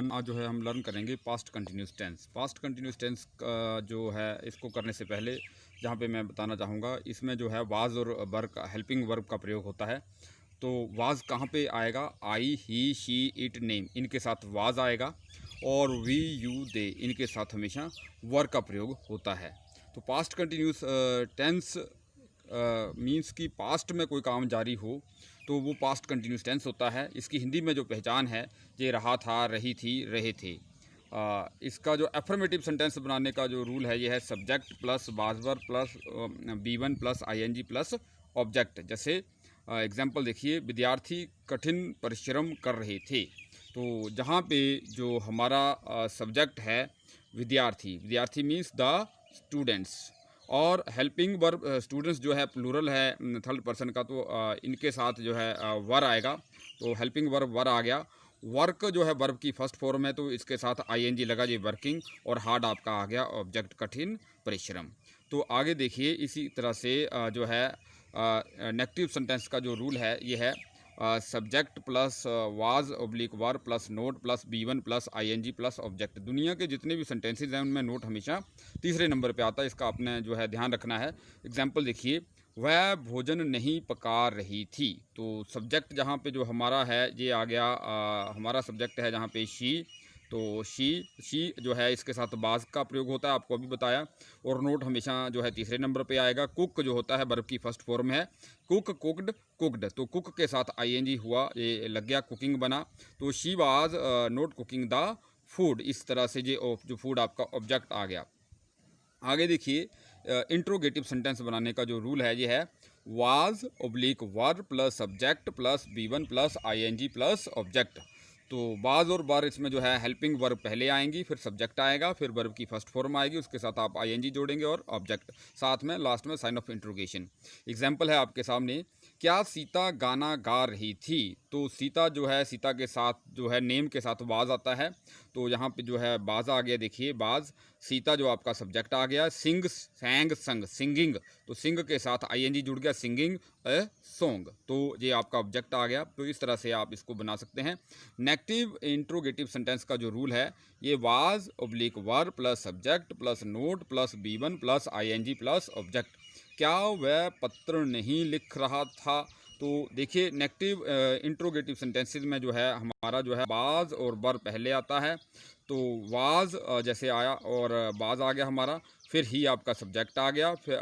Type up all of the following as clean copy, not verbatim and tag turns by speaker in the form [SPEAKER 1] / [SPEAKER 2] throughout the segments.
[SPEAKER 1] Everyone, आज जो है हम लर्न करेंगे past continuous tense. Past continuous tense जो है इसको करने से पहले जहाँ पे मैं बताना चाहूँगा, इसमें जो है वाज और वर्ब हेल्पिंग वर्ब का प्रयोग होता है। तो वाज कहाँ पे आएगा? आई, ही, शी, इट, नेम, इनके साथ वाज आएगा। और वी, यू, दे, इनके साथ हमेशा वर्ब का प्रयोग होता है। तो पास्ट कंटिन्यूस टेंस मीन्स कि पास्ट में कोई काम जारी हो तो वो पास्ट कंटिन्यूस टेंस होता है। इसकी हिंदी में जो पहचान है, ये रहा था, रही थी, रहे थे। इसका जो एफर्मेटिव सेंटेंस बनाने का जो रूल है, ये है सब्जेक्ट प्लस बाजवर प्लस बी1 प्लस आईएनजी प्लस ऑब्जेक्ट। जैसे एग्जांपल देखिए, विद्यार्थी कठिन परिश्रम कर रहे थे। तो जहाँ पे जो हमारा सब्जेक्ट है विद्यार्थी, विद्यार्थी मीन्स द स्टूडेंट्स, और हेल्पिंग वर्ब स्टूडेंट्स जो है प्लूरल है थर्ड पर्सन का, तो इनके साथ जो है वर आएगा। तो हेल्पिंग वर्ब वर आ गया। वर्क जो है वर्ब की फर्स्ट फॉर्म है, तो इसके साथ आईएनजी लगा, ये वर्किंग, और हार्ड आपका आ गया ऑब्जेक्ट कठिन परिश्रम। तो आगे देखिए, इसी तरह से जो है नेगेटिव सेंटेंस का जो रूल है, ये है subject plus was oblique were plus not plus बी1 प्लस आईएनजी प्लस ऑब्जेक्ट। दुनिया के जितने भी सेंटेंसेज हैं उनमें नोट हमेशा तीसरे नंबर पे आता है, इसका आपने जो है ध्यान रखना है। एग्जांपल देखिए, वह भोजन नहीं पका रही थी। तो सब्जेक्ट जहाँ पे जो हमारा है, ये आ गया हमारा सब्जेक्ट है जहाँ पे शी। तो शी जो है इसके साथ बाज का प्रयोग होता है, आपको अभी बताया। और नोट हमेशा जो है तीसरे नंबर पे आएगा। कुक जो होता है वर्ब की फर्स्ट फॉर्म है, कुक, कुक्ड, कुक्ड। तो कुक के साथ आईएनजी हुआ, ये लग गया, कुकिंग बना। तो she was not cooking the food. इस तरह से ये जो फूड आपका ऑब्जेक्ट आ गया। आगे देखिए, इंट्रोगेटिव सेंटेंस बनाने का जो रूल है, ये है was oblique verb plus subject plus बी1 प्लस आईएनजी प्लस ऑब्जेक्ट। तो वाज और वर, इसमें जो है हेल्पिंग वर्ब पहले आएंगी, फिर सब्जेक्ट आएगा, फिर वर्ब की फर्स्ट फॉर्म आएगी, उसके साथ आप आईएनजी जोड़ेंगे और ऑब्जेक्ट, साथ में लास्ट में साइन ऑफ इंट्रोगेशन। एग्जाम्पल है आपके सामने, क्या सीता गाना गा रही थी? तो सीता जो है, सीता के साथ जो है नेम के साथ बाज आता है। तो यहाँ पे जो है बाज आ गया, देखिए बाज। सीता जो आपका सब्जेक्ट आ गया। सिंग, सैंग, संग, सिंगिंग। तो सिंग के साथ आईएनजी जुड़ गया, सिंगिंग ए सॉन्ग। तो ये आपका ऑब्जेक्ट आ गया। तो इस तरह से आप इसको बना सकते हैं। नेगेटिव इंट्रोगेटिव सेंटेंस का जो रूल है, ये was oblique were plus subject plus not plus बी1 प्लस आईएनजी प्लस ऑब्जेक्ट। क्या वह पत्र नहीं लिख रहा था? तो देखिए, नेगेटिव इंट्रोगेटिव सेंटेंसेस में जो है हमारा जो है बाज और वर पहले आता है। तो वाज जैसे आया और बाज आ गया हमारा, फिर ही आपका सब्जेक्ट आ गया, फिर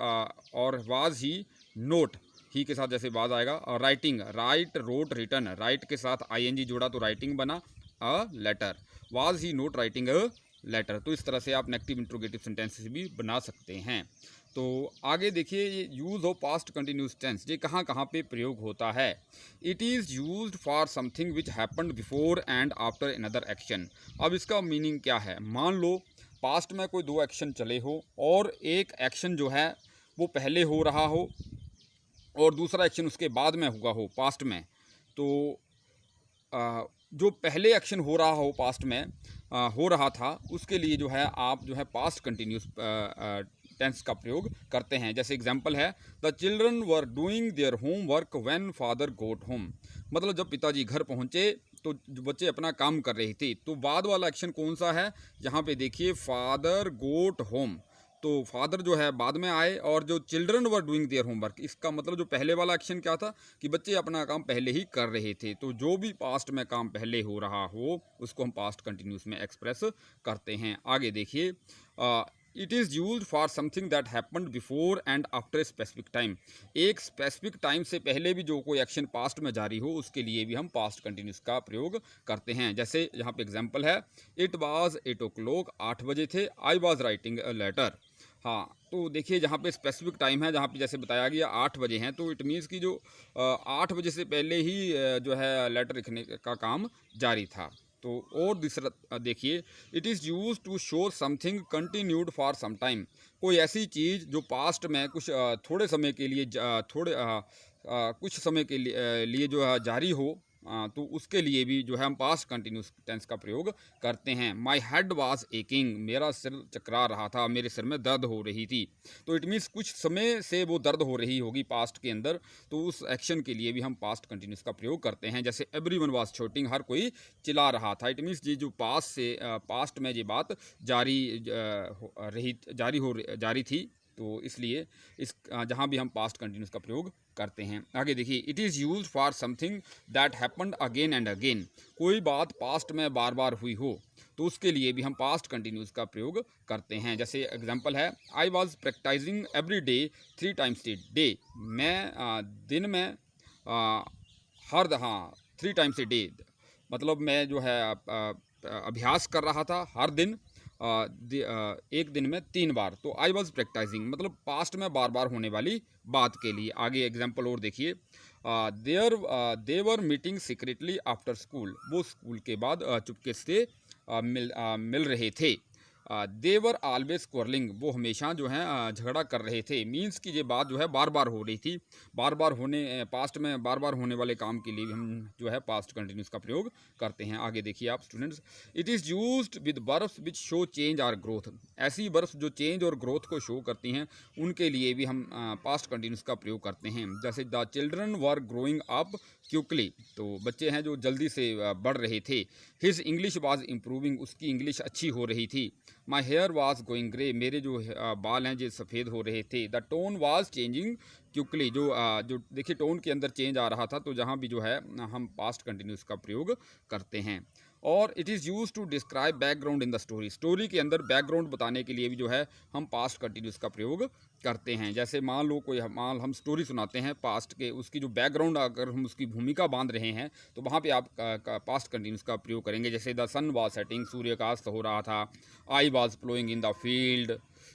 [SPEAKER 1] और वाज ही नोट, ही के साथ जैसे बाज आएगा। और writing, write, wrote, written, write के साथ आईएनजी जोड़ा तो राइटिंग बना a letter. Was he not writing a letter. तो इस तरह से आप नेगेटिव इंट्रोगेटिव सेंटेंसेस भी बना सकते हैं। तो आगे देखिए, ये use of past continuous tense, ये कहाँ कहाँ पे प्रयोग होता है? It is used for something which happened before and after another action. अब इसका मीनिंग क्या है? मान लो पास्ट में कोई दो एक्शन चले हो, और एक एक्शन जो है वो पहले हो रहा हो और दूसरा एक्शन उसके बाद में हुआ हो पास्ट में। तो जो पहले एक्शन हो रहा हो पास्ट में हो रहा था, उसके लिए जो है आप जो है पास्ट कंटिन्यूस टेंस का प्रयोग करते हैं। जैसे एग्जांपल है, the children were doing their homework when father got home. मतलब जब पिताजी घर पहुंचे तो बच्चे अपना काम कर रहे थे। तो बाद वाला एक्शन कौन सा है? यहाँ पे देखिए, फादर गोट होम। तो फादर जो है बाद में आए, और जो children were doing their homework, इसका मतलब जो पहले वाला एक्शन क्या था कि बच्चे अपना काम पहले ही कर रहे थे। तो जो भी पास्ट में काम पहले हो रहा हो, उसको हम पास्ट कंटिन्यूस में एक्सप्रेस करते हैं। आगे देखिए, it is use for something that happened before and after a specific time. एक स्पेसिफिक टाइम से पहले भी जो कोई एक्शन पास्ट में जारी हो, उसके लिए भी हम पास्ट कंटिन्यूस का प्रयोग करते हैं। जैसे यहाँ पे एग्जांपल है, इट वाज 8 o'clock, 8 बजे थे। I was writing a letter. हाँ, तो देखिए, जहाँ पे स्पेसिफिक टाइम है, जहाँ पे जैसे बताया गया 8 बजे हैं, तो इट मीन्स कि जो 8 बजे से पहले ही जो है लेटर लिखने का काम जारी था। तो और दूसरा देखिए, it is use to show something continued for some time. कोई ऐसी चीज़ जो पास्ट में कुछ थोड़े समय के लिए कुछ समय के लिए जो है जारी हो, तो उसके लिए भी जो है हम पास्ट कंटिन्यूस टेंस का प्रयोग करते हैं। माई हेड वाज एकिंग, मेरा सिर चकरा रहा था, मेरे सिर में दर्द हो रही थी। तो इट मीन्स कुछ समय से वो दर्द हो रही होगी पास्ट के अंदर, तो उस एक्शन के लिए भी हम पास्ट कंटिन्यूस का प्रयोग करते हैं। जैसे एवरीवन वाज शouting, हर कोई चिल्ला रहा था। इट मीन्स ये जो पास्ट में ये बात जारी थी, तो इसलिए जहाँ भी हम पास्ट कंटिन्यूस का प्रयोग करते हैं। आगे देखिए, it is use for something that happened again and again, कोई बात पास्ट में बार बार हुई हो तो उसके लिए भी हम पास्ट कंटिन्यूस का प्रयोग करते हैं। जैसे एग्जांपल है, I was practising every day 3 times day, मैं दिन में हाँ 3 टाइम्स ए डे, मतलब मैं जो है अभ्यास कर रहा था हर दिन एक दिन में 3 बार। तो आई वॉज प्रैक्टिसिंग मतलब पास्ट में बार बार होने वाली बात के लिए। आगे एग्जाम्पल और देखिए, देवर मीटिंग सीक्रेटली आफ्टर स्कूल, वो स्कूल के बाद चुपके से मिल रहे थे। देवर ऑलवेज क्वारलिंग, वो हमेशा जो है झगड़ा कर रहे थे। मीन्स कि ये बात जो है बार बार हो रही थी, पास्ट में बार बार होने वाले काम के लिए भी हम जो है पास्ट कंटिन्यूस का प्रयोग करते हैं। आगे देखिए आप students, it is used with verbs which show change और ग्रोथ, ऐसी वर्ब्स जो चेंज और ग्रोथ को शो करती हैं उनके लिए भी हम पास्ट कंटिन्यूस का प्रयोग करते हैं। जैसे the children were growing up quickly, तो बच्चे हैं जो जल्दी से बढ़ रहे थे। हिज इंग्लिश वाज इम्प्रूविंग, उसकी इंग्लिश अच्छी हो रही थी। My hair was going grey, मेरे जो बाल हैं जो सफ़ेद हो रहे थे। The tone was changing quickly, जो देखिए टोन के अंदर चेंज आ रहा था, तो जहाँ भी जो है हम पास्ट कंटिन्यूस का प्रयोग करते हैं। और it is use to describe background in the story, story के अंदर बैकग्राउंड बताने के लिए भी जो है हम पास्ट कंटिन्यूस का प्रयोग करते हैं। जैसे मान लो हम स्टोरी सुनाते हैं पास्ट के, उसकी जो बैकग्राउंड अगर हम उसकी भूमिका बांध रहे हैं तो वहाँ पे आप पास्ट कंटिन्यूस का प्रयोग करेंगे। जैसे द सन वाज सेटिंग, सूर्य का अस्त हो रहा था। I was ploughing in the field,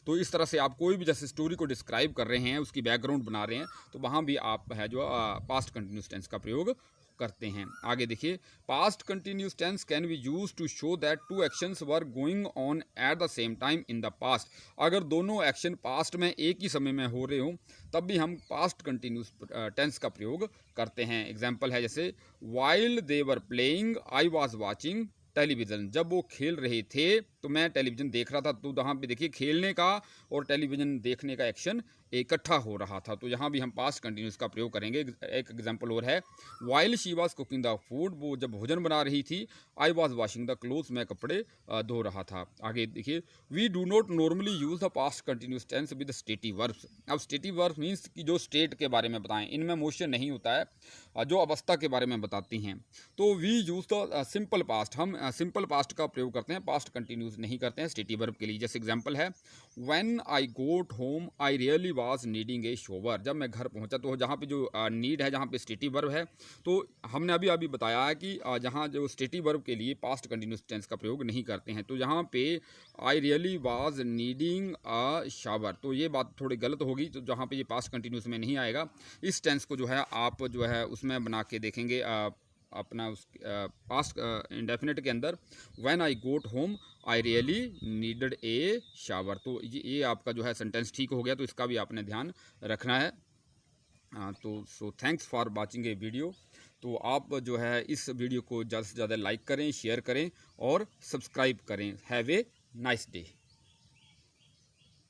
[SPEAKER 1] तो इस तरह से आप कोई भी जैसे स्टोरी को डिस्क्राइब कर रहे हैं, उसकी बैकग्राउंड बना रहे हैं, तो वहाँ भी आप है जो पास्ट कंटिन्यूस टेंस का प्रयोग करते हैं। आगे देखिए, past continuous tense can be use to show that 2 actions were going on at the same time in the past, अगर दोनों एक्शन पास्ट में एक ही समय में हो रहे हो तब भी हम पास्ट कंटिन्यूस टेंस का प्रयोग करते हैं। एग्जाम्पल है जैसे, while they were playing I was watching television, जब वो खेल रहे थे तो मैं टेलीविज़न देख रहा था। तो यहाँ पे देखिए खेलने का और टेलीविज़न देखने का एक्शन इकट्ठा हो रहा था, तो यहाँ भी हम पास्ट कंटिन्यूस का प्रयोग करेंगे। एक एग्जांपल और है, while she was cooking the food, वो जब भोजन बना रही थी। I was washing the clothes, मैं कपड़े धो रहा था। आगे देखिए, we do not normally use the past continuous tense with stative verbs. अब स्टेटिव वर्ब्स मीन्स कि जो स्टेट के बारे में बताएं, इनमें मोशन नहीं होता है, जो अवस्था के बारे में बताती हैं। तो we use the simple past, हम सिंपल पास्ट का प्रयोग करते हैं, पास्ट कंटिन्यूस नहीं करते हैं स्टेटिव वर्ब के लिए। जैसे एग्जांपल है, when I got home I really was needing a shower, जब मैं घर पहुंचा, तो जहाँ पे जो नीड है, जहाँ पे स्टेटिव वर्ब है, तो हमने अभी बताया है कि जहाँ जो स्टेटिव वर्ब के लिए पास्ट कंटिन्यूस टेंस का प्रयोग नहीं करते हैं। तो यहाँ पे I really was needing a shower, तो ये बात थोड़ी गलत होगी, तो जहाँ पे ये पास्ट कंटिन्यूस में नहीं आएगा। इस टेंस को जो है आप जो है उसमें बना के देखेंगे अपना उस पास्ट इंडेफिनिट के अंदर, when I got home I really needed a shower, तो ये आपका जो है सेंटेंस ठीक हो गया। तो इसका भी आपने ध्यान रखना है। तो so thanks for watching A video. तो आप जो है इस वीडियो को ज़्यादा से ज़्यादा लाइक करें, शेयर करें और सब्सक्राइब करें। Have a nice day.